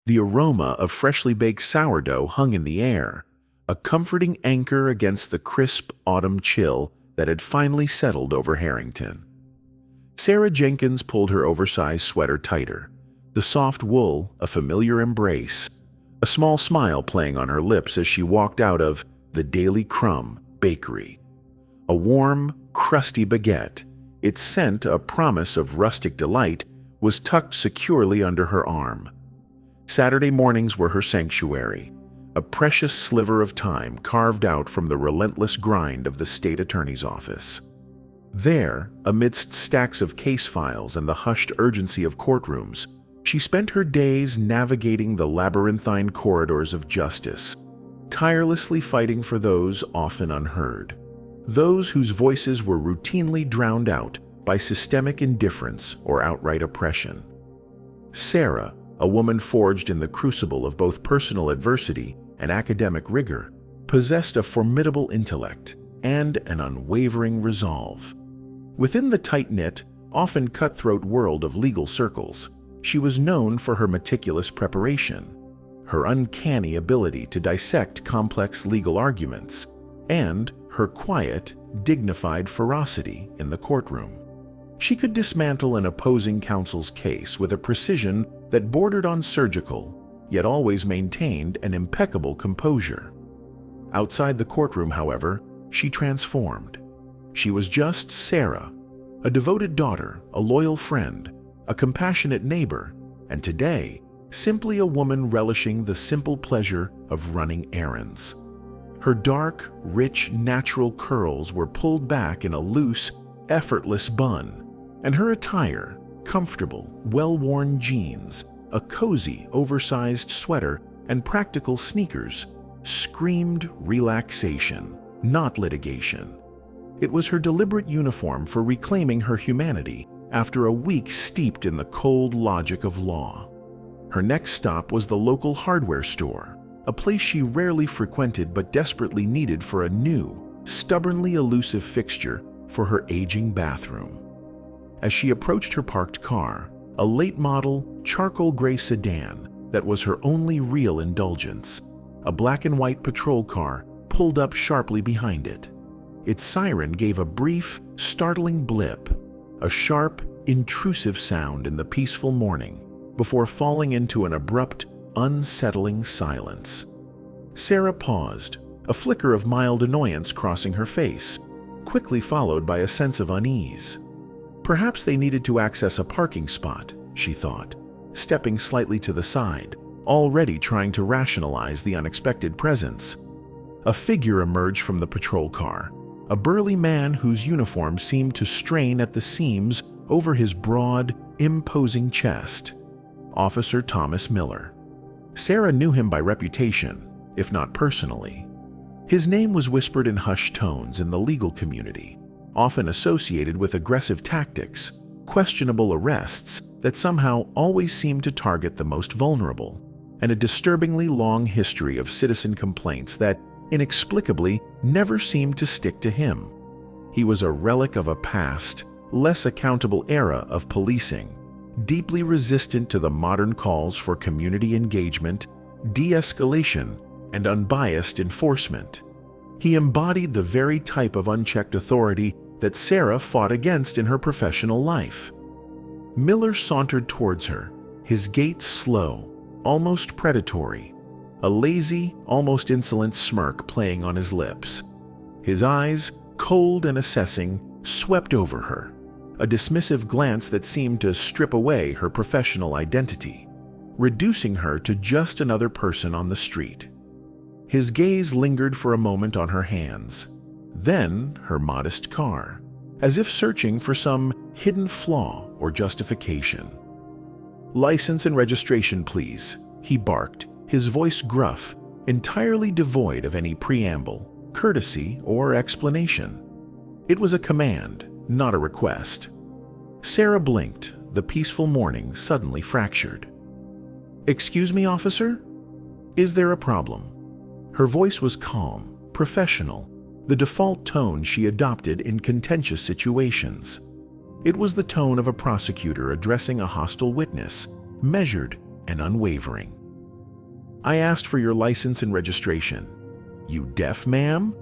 The aroma of freshly baked sourdough hung in the air, a comforting anchor against the crisp autumn chill that had finally settled over Harrington. Sarah Jenkins pulled her oversized sweater tighter, the soft wool a familiar embrace, a small smile playing on her lips as she walked out of the Daily Crumb Bakery. A warm, crusty baguette, its scent a promise of rustic delight, was tucked securely under her arm. Saturday mornings were her sanctuary, a precious sliver of time carved out from the relentless grind of the state attorney's office. There, amidst stacks of case files and the hushed urgency of courtrooms, she spent her days navigating the labyrinthine corridors of justice, tirelessly fighting for those often unheard, those whose voices were routinely drowned out by systemic indifference or outright oppression. Sarah, a woman forged in the crucible of both personal adversity and academic rigor, possessed a formidable intellect and an unwavering resolve. Within the tight-knit, often cutthroat world of legal circles, she was known for her meticulous preparation, her uncanny ability to dissect complex legal arguments, and her quiet, dignified ferocity in the courtroom. She could dismantle an opposing counsel's case with a precision that bordered on surgical, yet always maintained an impeccable composure. Outside the courtroom, however, she transformed. She was just Sarah, a devoted daughter, a loyal friend, a compassionate neighbor, and today, simply a woman relishing the simple pleasure of running errands. Her dark, rich, natural curls were pulled back in a loose, effortless bun, and her attire, comfortable, well-worn jeans, a cozy, oversized sweater, and practical sneakers, screamed relaxation, not litigation. It was her deliberate uniform for reclaiming her humanity after a week steeped in the cold logic of law. Her next stop was the local hardware store, a place she rarely frequented but desperately needed for a new, stubbornly elusive fixture for her aging bathroom. As she approached her parked car, a late-model, charcoal gray sedan that was her only real indulgence, a black and white patrol car pulled up sharply behind it. Its siren gave a brief, startling blip, a sharp, intrusive sound in the peaceful morning, before falling into an abrupt, unsettling silence. Sarah paused, a flicker of mild annoyance crossing her face, quickly followed by a sense of unease. Perhaps they needed to access a parking spot, she thought, stepping slightly to the side, already trying to rationalize the unexpected presence. A figure emerged from the patrol car, a burly man whose uniform seemed to strain at the seams over his broad, imposing chest. Officer Thomas Miller. Sarah knew him by reputation, if not personally. His name was whispered in hushed tones in the legal community, often associated with aggressive tactics, questionable arrests that somehow always seemed to target the most vulnerable, and a disturbingly long history of citizen complaints that, inexplicably, never seemed to stick to him. He was a relic of a past, less accountable era of policing, deeply resistant to the modern calls for community engagement, de-escalation, and unbiased enforcement. He embodied the very type of unchecked authority that Sarah fought against in her professional life. Miller sauntered towards her, his gait slow, almost predatory, a lazy, almost insolent smirk playing on his lips. His eyes, cold and assessing, swept over her, a dismissive glance that seemed to strip away her professional identity, reducing her to just another person on the street. His gaze lingered for a moment on her hands, then her modest car, as if searching for some hidden flaw or justification. "License and registration, please," he barked, his voice gruff, entirely devoid of any preamble, courtesy, or explanation. It was a command, not a request. Sarah blinked, the peaceful morning suddenly fractured. "Excuse me, officer? Is there a problem?" Her voice was calm, professional, the default tone she adopted in contentious situations. It was the tone of a prosecutor addressing a hostile witness, measured and unwavering. I asked for your license and registration. You deaf, ma'am?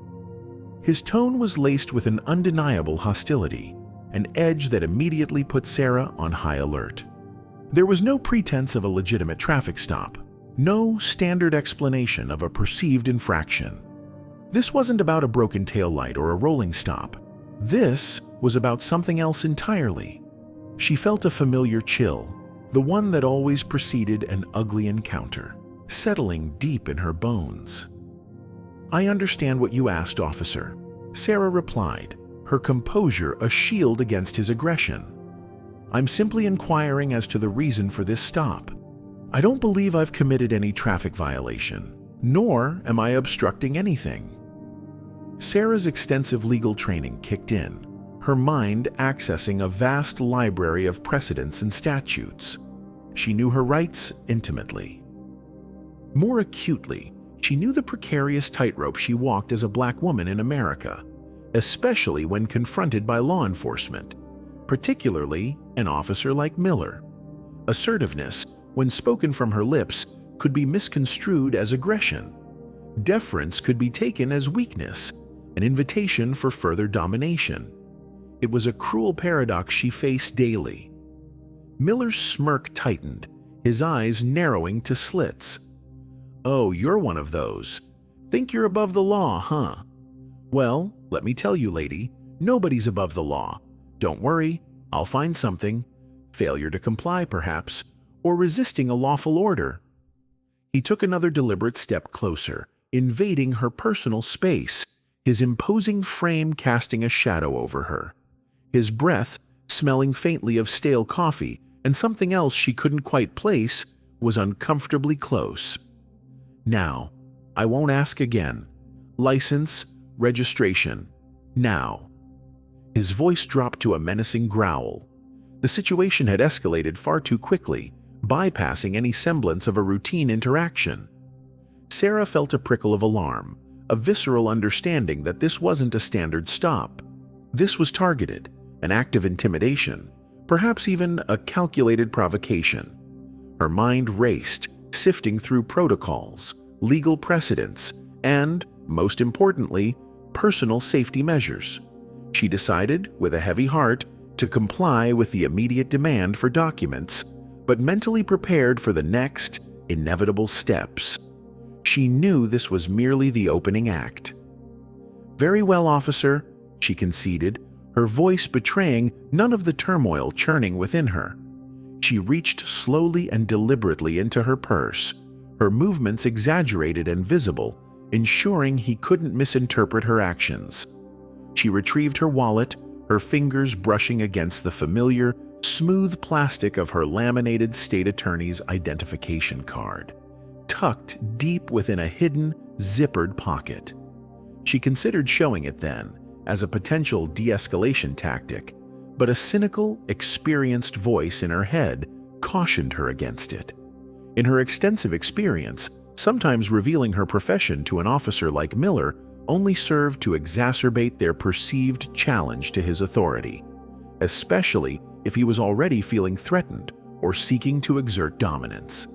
His tone was laced with an undeniable hostility, an edge that immediately put Sarah on high alert. There was no pretense of a legitimate traffic stop, no standard explanation of a perceived infraction. This wasn't about a broken taillight or a rolling stop. This was about something else entirely. She felt a familiar chill, the one that always preceded an ugly encounter, settling deep in her bones. I understand what you asked, officer, Sarah replied, her composure a shield against his aggression. I'm simply inquiring as to the reason for this stop. I don't believe I've committed any traffic violation, nor am I obstructing anything. Sarah's extensive legal training kicked in, her mind accessing a vast library of precedents and statutes. She knew her rights intimately. More acutely, she knew the precarious tightrope she walked as a black woman in America, especially when confronted by law enforcement, particularly an officer like Miller. Assertiveness, when spoken from her lips, could be misconstrued as aggression. Deference could be taken as weakness, an invitation for further domination. It was a cruel paradox she faced daily. Miller's smirk tightened, his eyes narrowing to slits. Oh, you're one of those. Think you're above the law, huh? Well, let me tell you, lady, nobody's above the law. Don't worry, I'll find something. Failure to comply, perhaps, or resisting a lawful order. He took another deliberate step closer, invading her personal space, his imposing frame casting a shadow over her. His breath, smelling faintly of stale coffee and something else she couldn't quite place, was uncomfortably close. Now, I won't ask again. License, registration, now. His voice dropped to a menacing growl. The situation had escalated far too quickly, bypassing any semblance of a routine interaction. Sarah felt a prickle of alarm, a visceral understanding that this wasn't a standard stop. This was targeted, an act of intimidation, perhaps even a calculated provocation. Her mind raced, sifting through protocols, legal precedents, and, most importantly, personal safety measures. She decided, with a heavy heart, to comply with the immediate demand for documents, but mentally prepared for the next, inevitable steps. She knew this was merely the opening act. Very well, officer, she conceded, her voice betraying none of the turmoil churning within her. She reached slowly and deliberately into her purse, her movements exaggerated and visible, ensuring he couldn't misinterpret her actions. She retrieved her wallet, her fingers brushing against the familiar, smooth plastic of her laminated state attorney's identification card, tucked deep within a hidden, zippered pocket. She considered showing it then, as a potential de-escalation tactic, but a cynical, experienced voice in her head cautioned her against it. In her extensive experience, sometimes revealing her profession to an officer like Miller only served to exacerbate their perceived challenge to his authority, especially if he was already feeling threatened or seeking to exert dominance.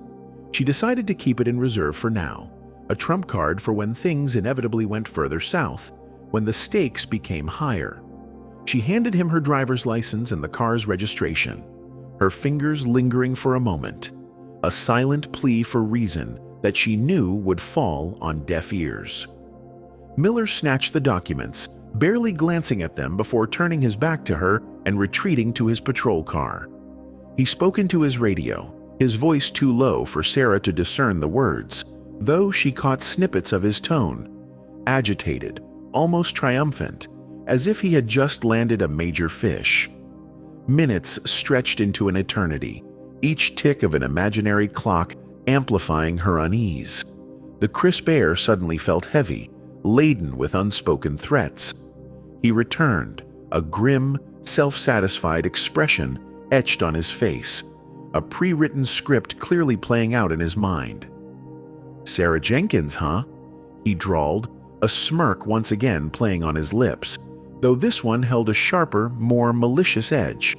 She decided to keep it in reserve for now, a trump card for when things inevitably went further south, when the stakes became higher. She handed him her driver's license and the car's registration, her fingers lingering for a moment, a silent plea for reason that she knew would fall on deaf ears. Miller snatched the documents, barely glancing at them before turning his back to her and retreating to his patrol car. He spoke into his radio, his voice too low for Sarah to discern the words, though she caught snippets of his tone, agitated, almost triumphant, as if he had just landed a major fish. Minutes stretched into an eternity, each tick of an imaginary clock amplifying her unease. The crisp air suddenly felt heavy, laden with unspoken threats. He returned, a grim, self-satisfied expression etched on his face, a pre-written script clearly playing out in his mind. "Sarah Jenkins, huh?" he drawled, a smirk once again playing on his lips, though this one held a sharper, more malicious edge.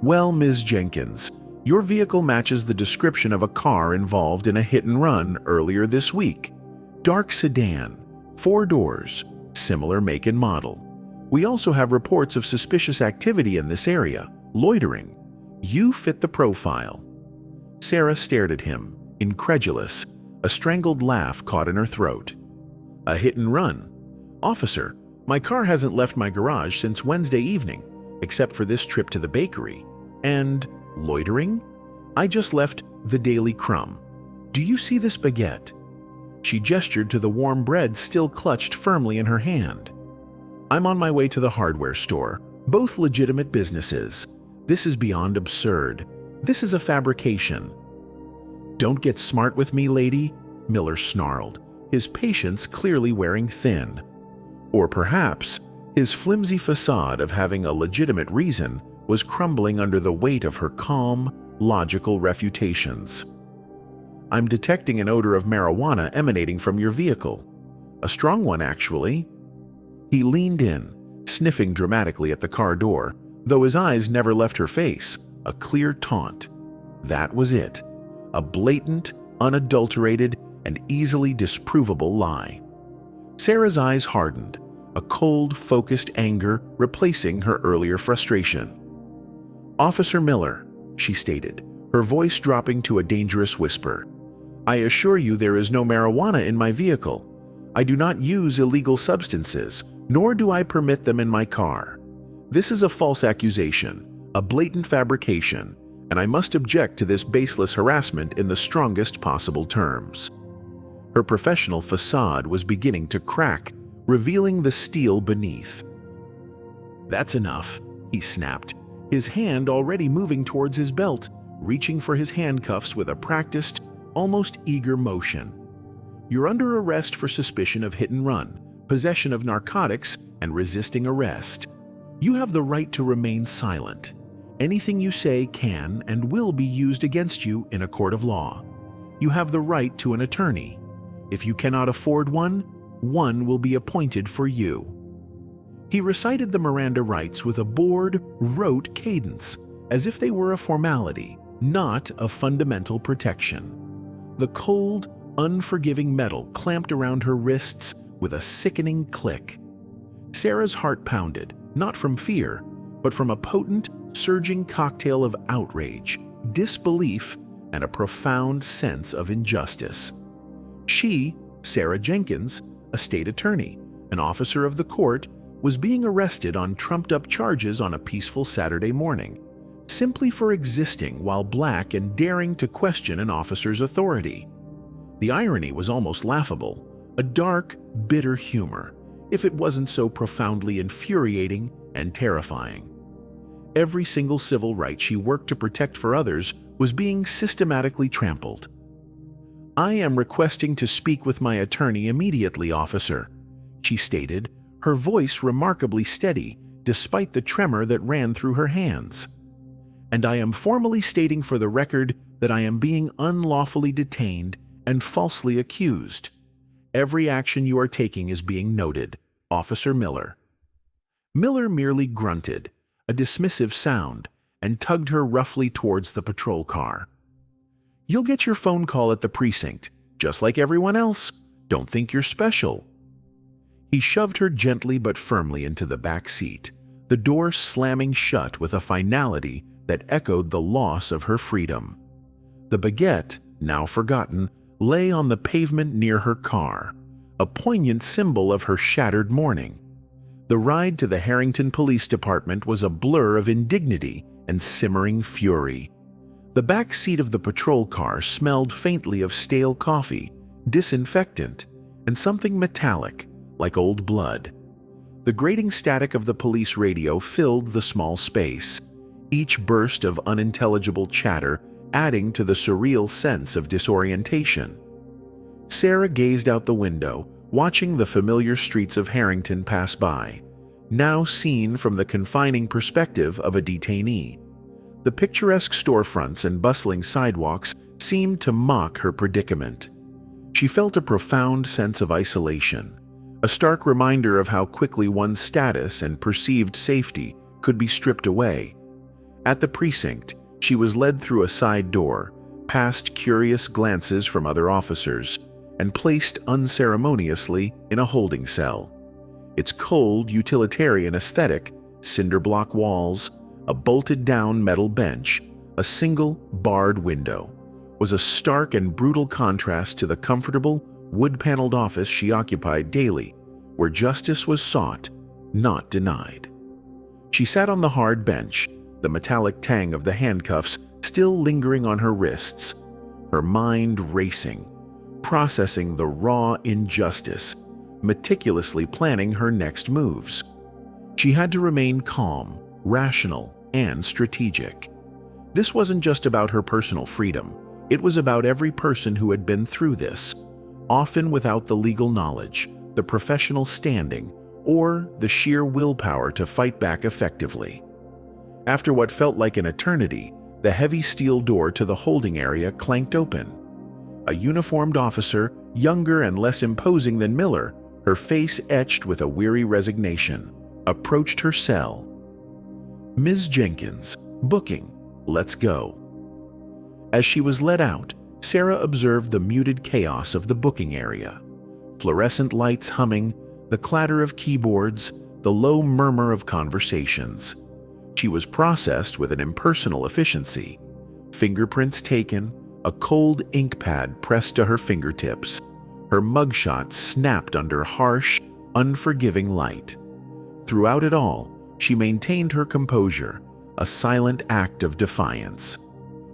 "Well, Ms. Jenkins, Your vehicle matches the description of a car involved in a hit-and-run earlier this week. Dark sedan, 4 doors, similar make and model. We also have reports of suspicious activity in this area, loitering. You fit the profile." Sarah stared at him, incredulous, a strangled laugh caught in her throat. "A hit-and-run? Officer, my car hasn't left my garage since Wednesday evening, except for this trip to the bakery. And loitering? I just left the Daily Crumb. Do you see this baguette?" She gestured to the warm bread still clutched firmly in her hand. "I'm on my way to the hardware store, both legitimate businesses. This is beyond absurd. This is a fabrication." "Don't get smart with me, lady," Miller snarled, his patience clearly wearing thin. Or perhaps his flimsy facade of having a legitimate reason was crumbling under the weight of her calm, logical refutations. "I'm detecting an odor of marijuana emanating from your vehicle. A strong one, actually." He leaned in, sniffing dramatically at the car door, though his eyes never left her face, a clear taunt. That was it, a blatant, unadulterated, and easily disprovable lie. Sarah's eyes hardened, a cold, focused anger replacing her earlier frustration. "Officer Miller," she stated, her voice dropping to a dangerous whisper, "I assure you there is no marijuana in my vehicle. I do not use illegal substances, nor do I permit them in my car. This is a false accusation, a blatant fabrication, and I must object to this baseless harassment in the strongest possible terms." Her professional facade was beginning to crack, revealing the steel beneath. "That's enough," he snapped, his hand already moving towards his belt, reaching for his handcuffs with a practiced, almost eager motion. "You're under arrest for suspicion of hit and run, possession of narcotics, and resisting arrest. You have the right to remain silent. Anything you say can and will be used against you in a court of law. You have the right to an attorney. If you cannot afford one, one will be appointed for you." He recited the Miranda rights with a bored, rote cadence, as if they were a formality, not a fundamental protection. The cold, unforgiving metal clamped around her wrists with a sickening click. Sarah's heart pounded, not from fear, but from a potent, surging cocktail of outrage, disbelief, and a profound sense of injustice. She, Sarah Jenkins, a state attorney, an officer of the court, was being arrested on trumped-up charges on a peaceful Saturday morning, simply for existing while black and daring to question an officer's authority. The irony was almost laughable, a dark, bitter humor, if it wasn't so profoundly infuriating and terrifying. Every single civil right she worked to protect for others was being systematically trampled. "I am requesting to speak with my attorney immediately, officer," she stated, her voice remarkably steady despite the tremor that ran through her hands. "And I am formally stating for the record that I am being unlawfully detained and falsely accused. Every action you are taking is being noted, Officer Miller." Miller merely grunted, a dismissive sound, and tugged her roughly towards the patrol car. "You'll get your phone call at the precinct, just like everyone else. Don't think you're special." He shoved her gently but firmly into the back seat, the door slamming shut with a finality that echoed the loss of her freedom. The baguette, now forgotten, lay on the pavement near her car, a poignant symbol of her shattered morning. The ride to the Harrington Police Department was a blur of indignity and simmering fury. The back seat of the patrol car smelled faintly of stale coffee, disinfectant, and something metallic, like old blood. The grating static of the police radio filled the small space, each burst of unintelligible chatter adding to the surreal sense of disorientation. Sarah gazed out the window, watching the familiar streets of Harrington pass by, now seen from the confining perspective of a detainee. The picturesque storefronts and bustling sidewalks seemed to mock her predicament. She felt a profound sense of isolation, a stark reminder of how quickly one's status and perceived safety could be stripped away. At the precinct, She was led through a side door, past curious glances from other officers, and placed unceremoniously in a holding cell. Its cold, utilitarian aesthetic, cinder block walls, a bolted-down metal bench, a single barred window, was a stark and brutal contrast to the comfortable, wood-paneled office she occupied daily, where justice was sought, not denied. She sat on the hard bench, the metallic tang of the handcuffs still lingering on her wrists, her mind racing, processing the raw injustice, meticulously planning her next moves. She had to remain calm, rational, and strategic. This wasn't just about her personal freedom. It was about every person who had been through this, often without the legal knowledge, the professional standing, or the sheer willpower to fight back effectively. After what felt like an eternity, the heavy steel door to the holding area clanked open. A uniformed officer, younger and less imposing than Miller, her face etched with a weary resignation, approached her cell. "Ms. Jenkins, booking. Let's go." As she was led out, Sarah observed the muted chaos of the booking area. Fluorescent lights humming, the clatter of keyboards, the low murmur of conversations. She was processed with an impersonal efficiency. Fingerprints taken, a cold ink pad pressed to her fingertips. Her mugshot snapped under harsh, unforgiving light. Throughout it all, she maintained her composure, a silent act of defiance.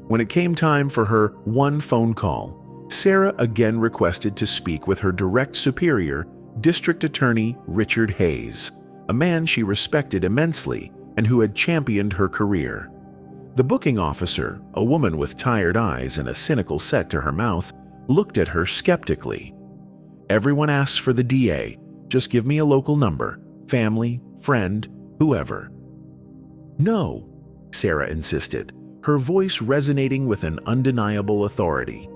When it came time for her one phone call, Sarah again requested to speak with her direct superior, District Attorney Richard Hayes, a man she respected immensely and who had championed her career. The booking officer, a woman with tired eyes and a cynical set to her mouth, looked at her skeptically. "Everyone asks for the DA. Just give me a local number, family, friend, whoever." "No," Sarah insisted, her voice resonating with an undeniable authority.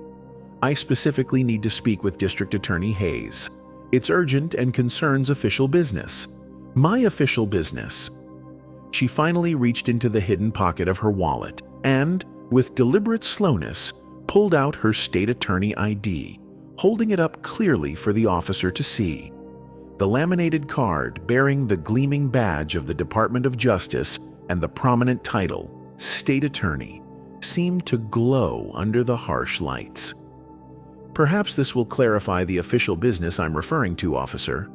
"I specifically need to speak with District Attorney Hayes. It's urgent and concerns official business. My official business." She finally reached into the hidden pocket of her wallet and, with deliberate slowness, pulled out her state attorney ID, holding it up clearly for the officer to see. The laminated card bearing the gleaming badge of the Department of Justice and the prominent title, State Attorney, seemed to glow under the harsh lights. "Perhaps this will clarify the official business I'm referring to, officer."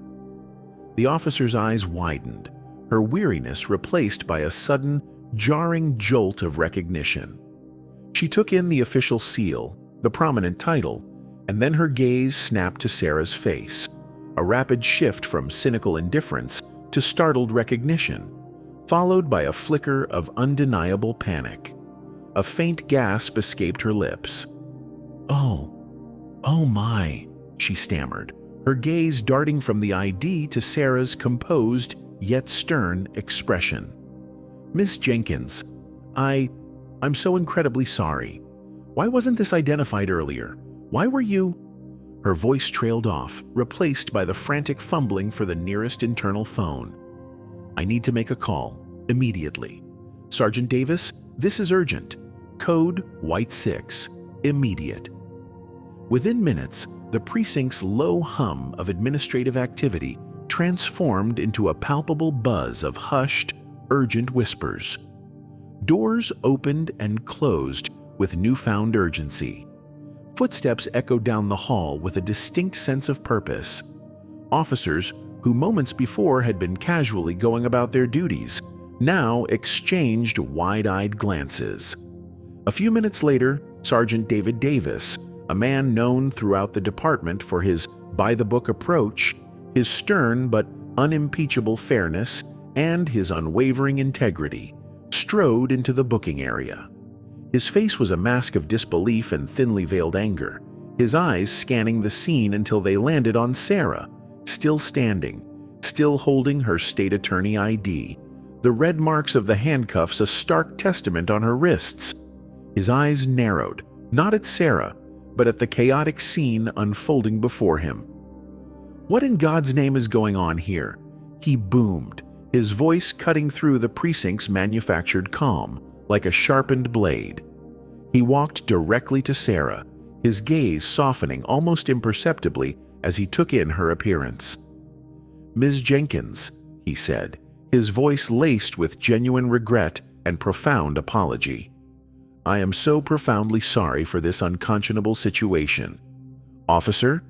The officer's eyes widened, her weariness replaced by a sudden, jarring jolt of recognition. She took in the official seal, the prominent title, and then her gaze snapped to Sarah's face, a rapid shift from cynical indifference to startled recognition, followed by a flicker of undeniable panic. A faint gasp escaped her lips. Oh my," she stammered, her gaze darting from the ID to Sarah's composed yet stern expression. "Miss Jenkins, I'm so incredibly sorry. Why wasn't this identified earlier? Why were you—" Her voice trailed off, replaced by the frantic fumbling for the nearest internal phone. "I need to make a call, immediately. Sergeant Davis, this is urgent. Code White 6, immediate." Within minutes, the precinct's low hum of administrative activity transformed into a palpable buzz of hushed, urgent whispers. Doors opened and closed with newfound urgency. Footsteps echoed down the hall with a distinct sense of purpose. Officers, who moments before had been casually going about their duties, now exchanged wide-eyed glances. A few minutes later, Sergeant David Davis, a man known throughout the department for his by-the-book approach, his stern but unimpeachable fairness, and his unwavering integrity, strode into the booking area. His face was a mask of disbelief and thinly veiled anger, his eyes scanning the scene until they landed on Sarah, still standing, still holding her state attorney ID, the red marks of the handcuffs a stark testament on her wrists. His eyes narrowed, not at Sarah, but at the chaotic scene unfolding before him. "What in God's name is going on here?" he boomed, his voice cutting through the precinct's manufactured calm, like a sharpened blade. He walked directly to Sarah, his gaze softening almost imperceptibly as he took in her appearance. "Ms. Jenkins," he said, his voice laced with genuine regret and profound apology. "I am so profoundly sorry for this unconscionable situation. Officer,"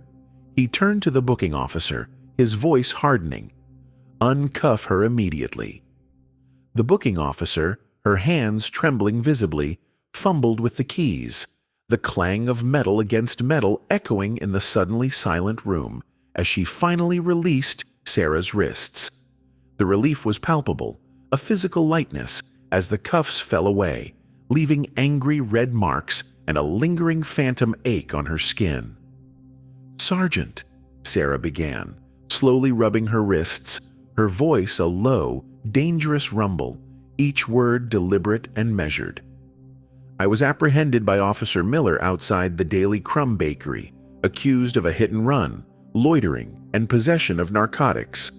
he turned to the booking officer, his voice hardening, "uncuff her immediately." The booking officer, her hands trembling visibly, fumbled with the keys, the clang of metal against metal echoing in the suddenly silent room as she finally released Sarah's wrists. The relief was palpable, a physical lightness, as the cuffs fell away, leaving angry red marks and a lingering phantom ache on her skin. "Sergeant," Sarah began, slowly rubbing her wrists, her voice a low, dangerous rumble, each word deliberate and measured. "I was apprehended by Officer Miller outside the Daily Crumb Bakery, accused of a hit-and-run, loitering, and possession of narcotics.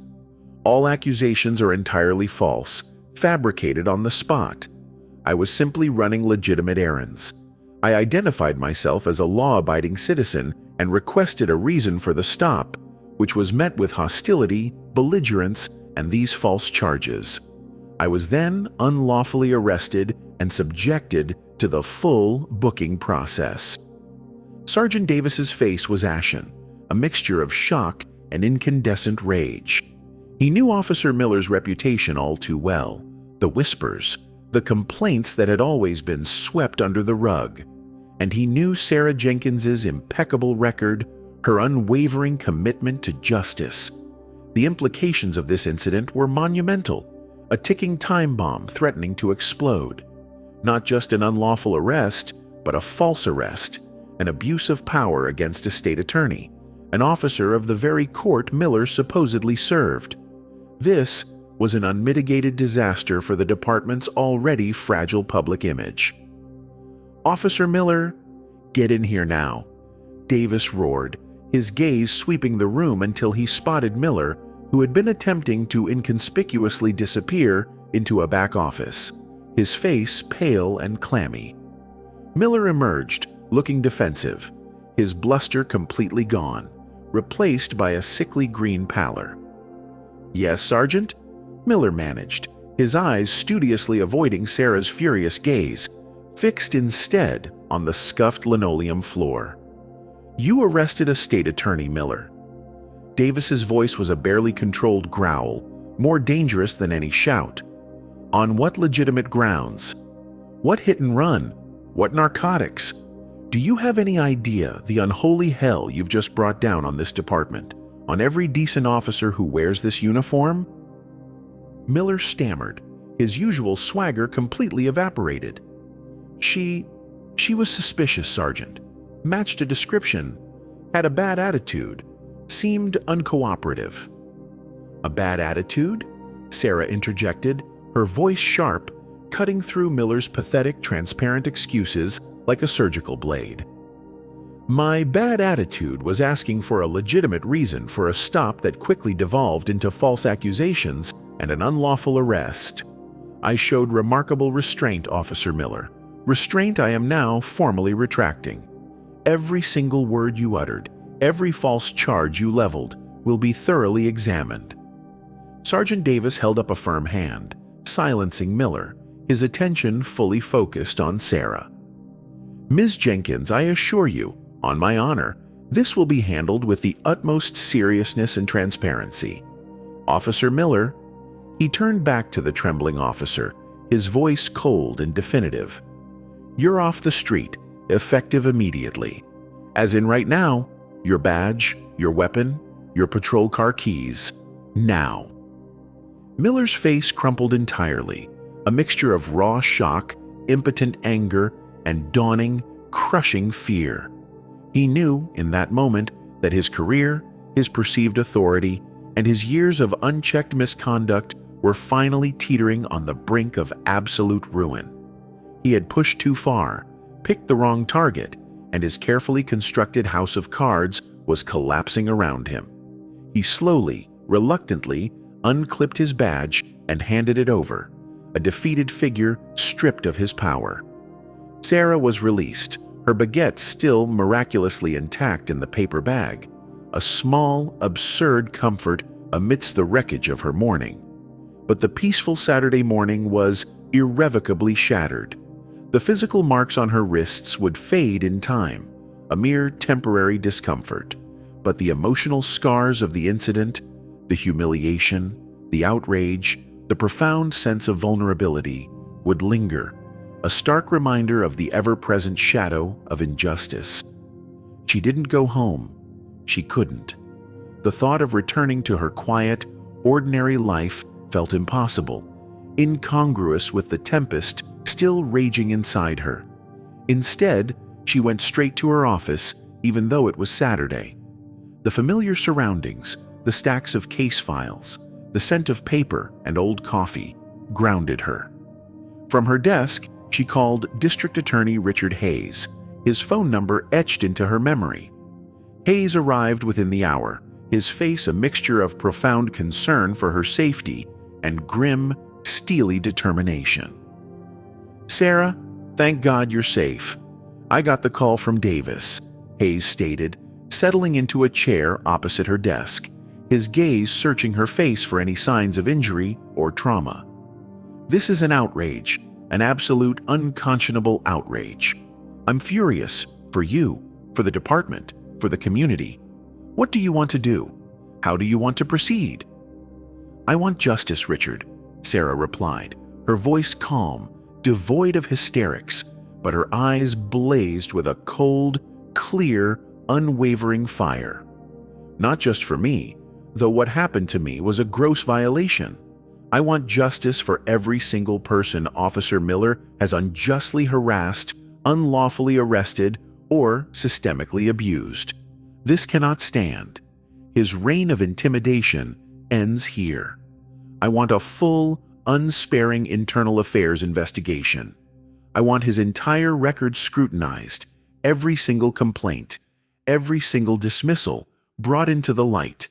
All accusations are entirely false, fabricated on the spot. I was simply running legitimate errands. I identified myself as a law-abiding citizen and requested a reason for the stop, which was met with hostility, belligerence, and these false charges. I was then unlawfully arrested and subjected to the full booking process." Sergeant Davis's face was ashen, a mixture of shock and incandescent rage. He knew Officer Miller's reputation all too well, the whispers, the complaints that had always been swept under the rug. And he knew Sarah Jenkins's impeccable record, her unwavering commitment to justice. The implications of this incident were monumental, a ticking time bomb threatening to explode. Not just an unlawful arrest, but a false arrest, an abuse of power against a state attorney, an officer of the very court Miller supposedly served. This was an unmitigated disaster for the department's already fragile public image. "Officer Miller, get in here now," Davis roared, his gaze sweeping the room until he spotted Miller, who had been attempting to inconspicuously disappear into a back office, his face pale and clammy. Miller emerged, looking defensive, his bluster completely gone, replaced by a sickly green pallor. "Yes, Sergeant?" Miller managed, his eyes studiously avoiding Sarah's furious gaze, fixed instead on the scuffed linoleum floor. "You arrested a state attorney, Miller." Davis's voice was a barely controlled growl, more dangerous than any shout. "On what legitimate grounds? What hit and run? What narcotics? Do you have any idea the unholy hell you've just brought down on this department, on every decent officer who wears this uniform?" Miller stammered, his usual swagger completely evaporated. She was suspicious, Sergeant. Matched a description. Had a bad attitude. Seemed uncooperative." "A bad attitude?" Sarah interjected, her voice sharp, cutting through Miller's pathetic, transparent excuses like a surgical blade. "My bad attitude was asking for a legitimate reason for a stop that quickly devolved into false accusations and an unlawful arrest. I showed remarkable restraint, Officer Miller. Restraint I am now formally retracting. Every single word you uttered, every false charge you leveled, will be thoroughly examined." Sergeant Davis held up a firm hand, silencing Miller, his attention fully focused on Sarah. "Ms. Jenkins, I assure you, on my honor, this will be handled with the utmost seriousness and transparency. Officer Miller," he turned back to the trembling officer, his voice cold and definitive, "you're off the street, effective immediately. As in right now, your badge, your weapon, your patrol car keys. Now." Miller's face crumpled entirely, a mixture of raw shock, impotent anger, and dawning, crushing fear. He knew, in that moment, that his career, his perceived authority, and his years of unchecked misconduct were finally teetering on the brink of absolute ruin. He had pushed too far, picked the wrong target, and his carefully constructed house of cards was collapsing around him. He slowly, reluctantly, unclipped his badge and handed it over, a defeated figure stripped of his power. Sarah was released, her baguette still miraculously intact in the paper bag, a small, absurd comfort amidst the wreckage of her morning. But the peaceful Saturday morning was irrevocably shattered. The physical marks on her wrists would fade in time, a mere temporary discomfort. But the emotional scars of the incident, the humiliation, the outrage, the profound sense of vulnerability would linger, a stark reminder of the ever-present shadow of injustice. She didn't go home. She couldn't. The thought of returning to her quiet, ordinary life felt impossible, incongruous with the tempest still raging inside her. Instead, she went straight to her office, even though it was Saturday. The familiar surroundings, the stacks of case files, the scent of paper and old coffee, grounded her. From her desk, she called District Attorney Richard Hayes, his phone number etched into her memory. Hayes arrived within the hour, his face a mixture of profound concern for her safety and grim, steely determination. "Sarah, thank God you're safe. I got the call from Davis," Hayes stated, settling into a chair opposite her desk, his gaze searching her face for any signs of injury or trauma. "This is an outrage, an absolute unconscionable outrage. I'm furious for you, for the department, for the community. What do you want to do? How do you want to proceed?" "I want justice, Richard," Sarah replied, her voice calm, devoid of hysterics, but her eyes blazed with a cold, clear, unwavering fire. "Not just for me, though what happened to me was a gross violation. I want justice for every single person Officer Miller has unjustly harassed, unlawfully arrested, or systemically abused. This cannot stand. His reign of intimidation ends here. I want a full, unsparing internal affairs investigation. I want his entire record scrutinized, every single complaint, every single dismissal brought into the light.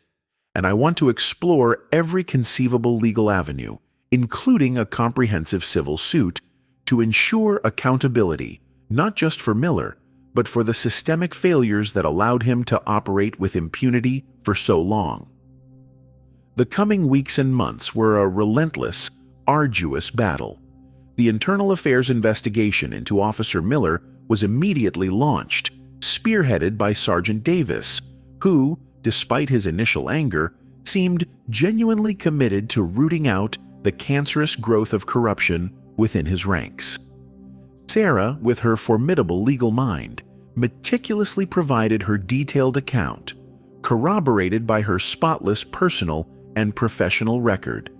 And I want to explore every conceivable legal avenue, including a comprehensive civil suit, to ensure accountability, not just for Miller, but for the systemic failures that allowed him to operate with impunity for so long." The coming weeks and months were a relentless, arduous battle. The internal affairs investigation into Officer Miller was immediately launched, spearheaded by Sergeant Davis, who, despite his initial anger, seemed genuinely committed to rooting out the cancerous growth of corruption within his ranks. Sarah, with her formidable legal mind, meticulously provided her detailed account, corroborated by her spotless personal and professional record,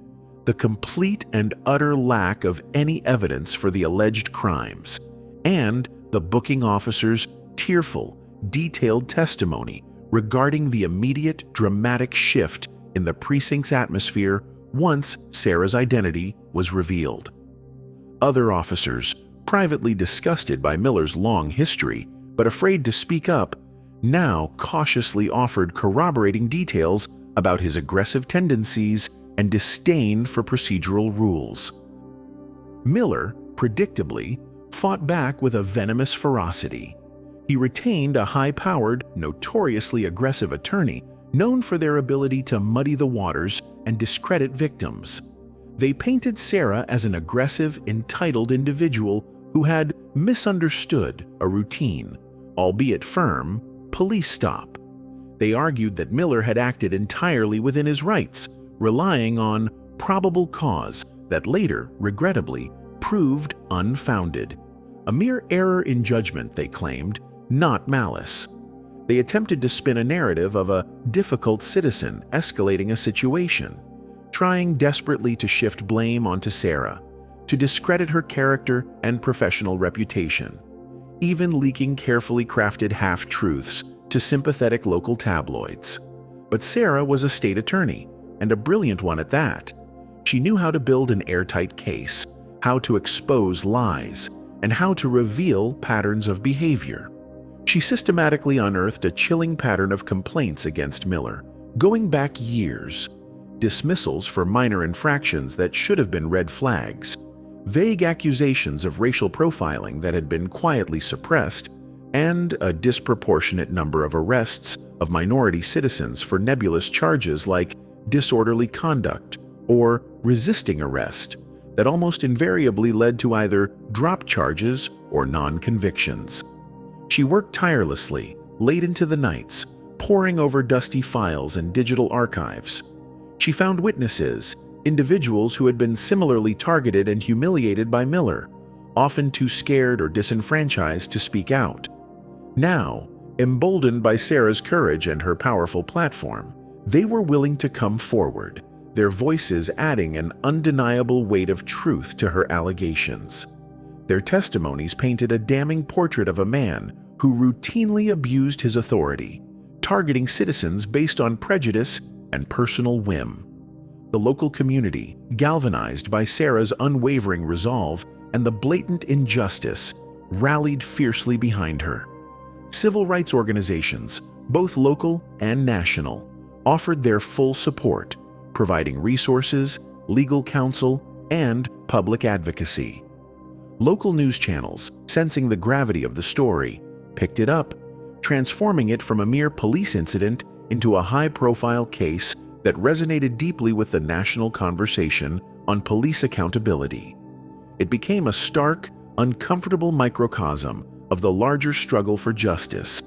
the complete and utter lack of any evidence for the alleged crimes, and the booking officer's tearful, detailed testimony regarding the immediate dramatic shift in the precinct's atmosphere once Sarah's identity was revealed. Other officers, privately disgusted by Miller's long history but afraid to speak up, now cautiously offered corroborating details about his aggressive tendencies and disdain for procedural rules. Miller, predictably, fought back with a venomous ferocity. He retained a high-powered, notoriously aggressive attorney known for their ability to muddy the waters and discredit victims. They painted Sarah as an aggressive, entitled individual who had misunderstood a routine, albeit firm, police stop. They argued that Miller had acted entirely within his rights, relying on probable cause that later, regrettably, proved unfounded. A mere error in judgment, they claimed, not malice. They attempted to spin a narrative of a difficult citizen escalating a situation, trying desperately to shift blame onto Sarah, to discredit her character and professional reputation, even leaking carefully crafted half-truths to sympathetic local tabloids. But Sarah was a state attorney, and a brilliant one at that. She knew how to build an airtight case, how to expose lies, and how to reveal patterns of behavior. She systematically unearthed a chilling pattern of complaints against Miller, going back years, dismissals for minor infractions that should have been red flags, vague accusations of racial profiling that had been quietly suppressed, and a disproportionate number of arrests of minority citizens for nebulous charges like disorderly conduct or resisting arrest that almost invariably led to either dropped charges or non-convictions. She worked tirelessly, late into the nights, poring over dusty files and digital archives. She found witnesses, individuals who had been similarly targeted and humiliated by Miller, often too scared or disenfranchised to speak out. Now, emboldened by Sarah's courage and her powerful platform, they were willing to come forward, their voices adding an undeniable weight of truth to her allegations. Their testimonies painted a damning portrait of a man who routinely abused his authority, targeting citizens based on prejudice and personal whim. The local community, galvanized by Sarah's unwavering resolve and the blatant injustice, rallied fiercely behind her. Civil rights organizations, both local and national, offered their full support, providing resources, legal counsel, and public advocacy. Local news channels, sensing the gravity of the story, picked it up, transforming it from a mere police incident into a high-profile case that resonated deeply with the national conversation on police accountability. It became a stark, uncomfortable microcosm of the larger struggle for justice,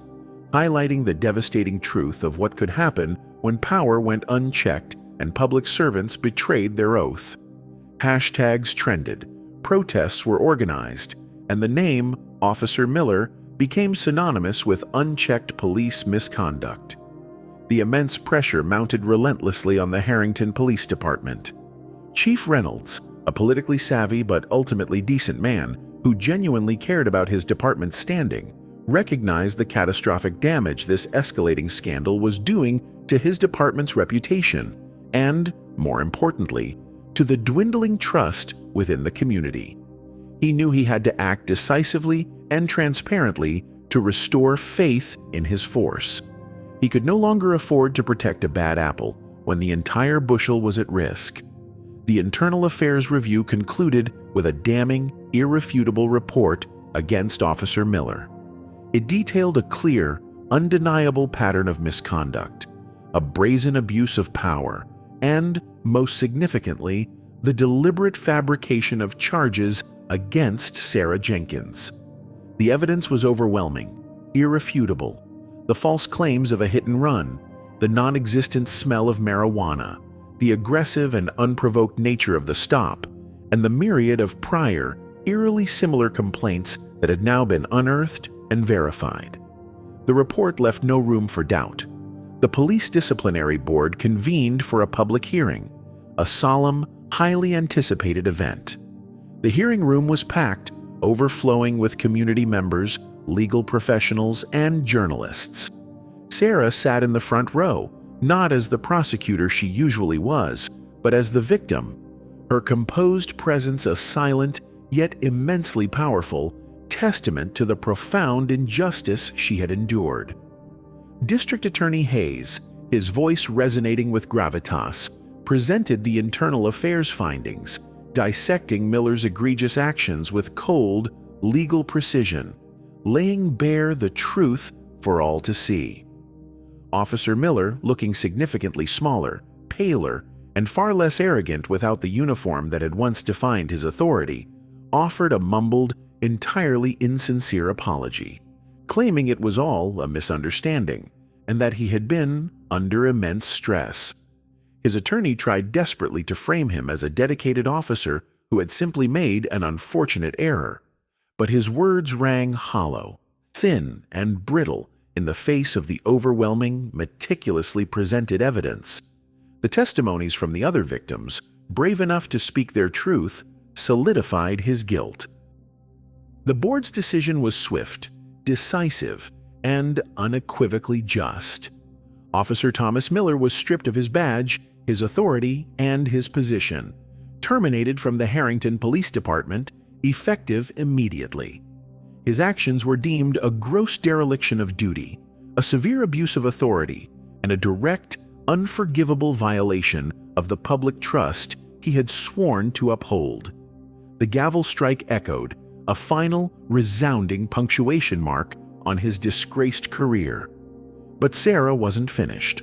highlighting the devastating truth of what could happen when power went unchecked and public servants betrayed their oath. Hashtags trended, protests were organized, and the name Officer Miller became synonymous with unchecked police misconduct. The immense pressure mounted relentlessly on the Harrington Police Department. Chief Reynolds, a politically savvy but ultimately decent man who genuinely cared about his department's standing, recognized the catastrophic damage this escalating scandal was doing to his department's reputation and, more importantly, to the dwindling trust within the community. He knew he had to act decisively and transparently to restore faith in his force. He could no longer afford to protect a bad apple when the entire bushel was at risk. The Internal Affairs Review concluded with a damning, irrefutable report against Officer Miller. It detailed a clear, undeniable pattern of misconduct, a brazen abuse of power, and, most significantly, the deliberate fabrication of charges against Sarah Jenkins. The evidence was overwhelming, irrefutable. The false claims of a hit-and-run, the non-existent smell of marijuana, the aggressive and unprovoked nature of the stop, and the myriad of prior, eerily similar complaints that had now been unearthed and verified. The report left no room for doubt. The Police Disciplinary Board convened for a public hearing, a solemn, highly anticipated event. The hearing room was packed, overflowing with community members, legal professionals, and journalists. Sarah sat in the front row, not as the prosecutor she usually was, but as the victim, her composed presence a silent, yet immensely powerful, testament to the profound injustice she had endured. District Attorney Hayes, his voice resonating with gravitas, presented the internal affairs findings, dissecting Miller's egregious actions with cold, legal precision, laying bare the truth for all to see. Officer Miller, looking significantly smaller, paler, and far less arrogant without the uniform that had once defined his authority, offered a mumbled, entirely insincere apology, claiming it was all a misunderstanding and that he had been under immense stress. His attorney tried desperately to frame him as a dedicated officer who had simply made an unfortunate error, but his words rang hollow, thin, and brittle in the face of the overwhelming, meticulously presented evidence. The testimonies from the other victims, brave enough to speak their truth, solidified his guilt. The board's decision was swift, decisive, and unequivocally just. Officer Thomas Miller was stripped of his badge, his authority, and his position, terminated from the Harrington Police Department, effective immediately. His actions were deemed a gross dereliction of duty, a severe abuse of authority, and a direct, unforgivable violation of the public trust he had sworn to uphold. The gavel strike echoed, a final, resounding punctuation mark on his disgraced career. But Sarah wasn't finished.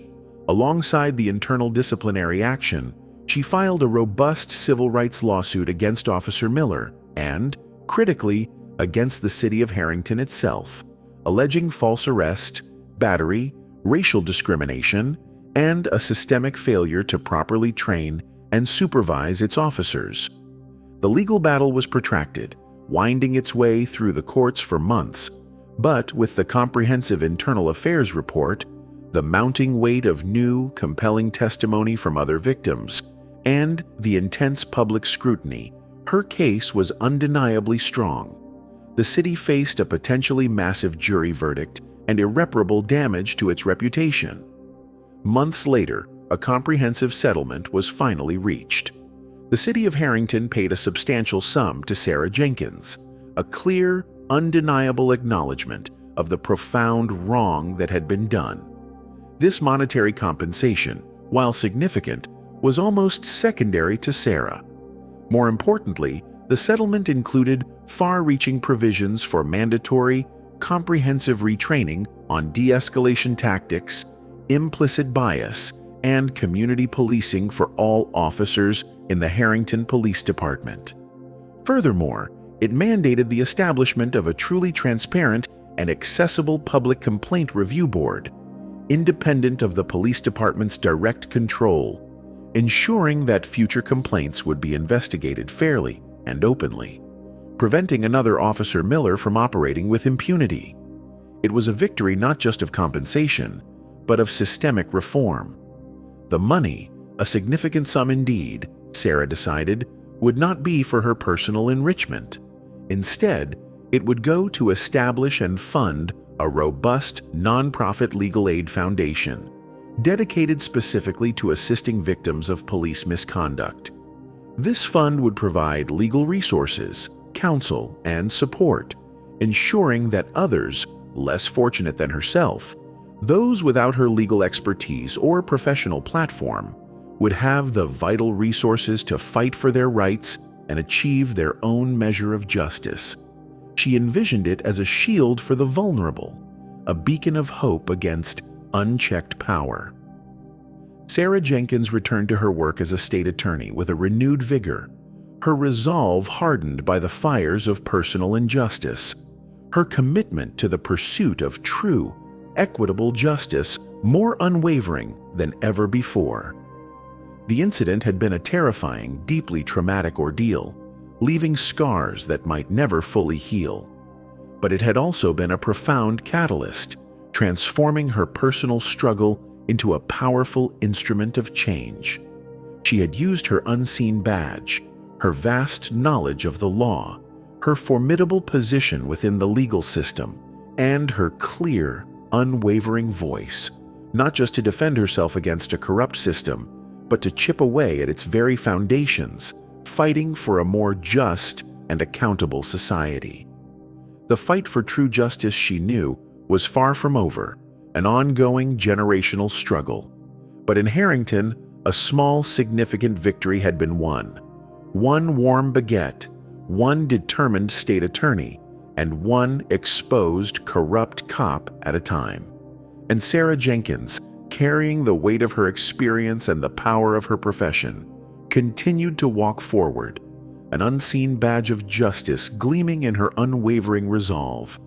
Alongside the internal disciplinary action, she filed a robust civil rights lawsuit against Officer Miller and, critically, against the city of Harrington itself, alleging false arrest, battery, racial discrimination, and a systemic failure to properly train and supervise its officers. The legal battle was protracted, winding its way through the courts for months, but with the comprehensive internal affairs report, the mounting weight of new, compelling testimony from other victims, and the intense public scrutiny, her case was undeniably strong. The city faced a potentially massive jury verdict and irreparable damage to its reputation. Months later, a comprehensive settlement was finally reached. The city of Harrington paid a substantial sum to Sarah Jenkins, a clear, undeniable acknowledgement of the profound wrong that had been done. This monetary compensation, while significant, was almost secondary to Sarah. More importantly, the settlement included far-reaching provisions for mandatory, comprehensive retraining on de-escalation tactics, implicit bias, and community policing for all officers in the Harrington Police Department. Furthermore, it mandated the establishment of a truly transparent and accessible public complaint review board, independent of the police department's direct control, ensuring that future complaints would be investigated fairly and openly, preventing another Officer Miller from operating with impunity. It was a victory not just of compensation, but of systemic reform. The money, a significant sum indeed, Sarah decided, would not be for her personal enrichment. Instead, it would go to establish and fund a robust, nonprofit legal aid foundation, dedicated specifically to assisting victims of police misconduct. This fund would provide legal resources, counsel, and support, ensuring that others, less fortunate than herself, those without her legal expertise or professional platform, would have the vital resources to fight for their rights and achieve their own measure of justice. She envisioned it as a shield for the vulnerable, a beacon of hope against unchecked power. Sarah Jenkins returned to her work as a state attorney with a renewed vigor, her resolve hardened by the fires of personal injustice, her commitment to the pursuit of true, equitable justice more unwavering than ever before. The incident had been a terrifying, deeply traumatic ordeal, leaving scars that might never fully heal. But it had also been a profound catalyst, transforming her personal struggle into a powerful instrument of change. She had used her unseen badge, her vast knowledge of the law, her formidable position within the legal system, and her clear, unwavering voice, not just to defend herself against a corrupt system, but to chip away at its very foundations, fighting for a more just and accountable society. The fight for true justice, she knew, was far from over, an ongoing generational struggle. But in Harrington, a small, significant victory had been won. One warm baguette, one determined state attorney, and one exposed, corrupt cop at a time. And Sarah Jenkins, carrying the weight of her experience and the power of her profession, continued to walk forward, an unseen badge of justice gleaming in her unwavering resolve.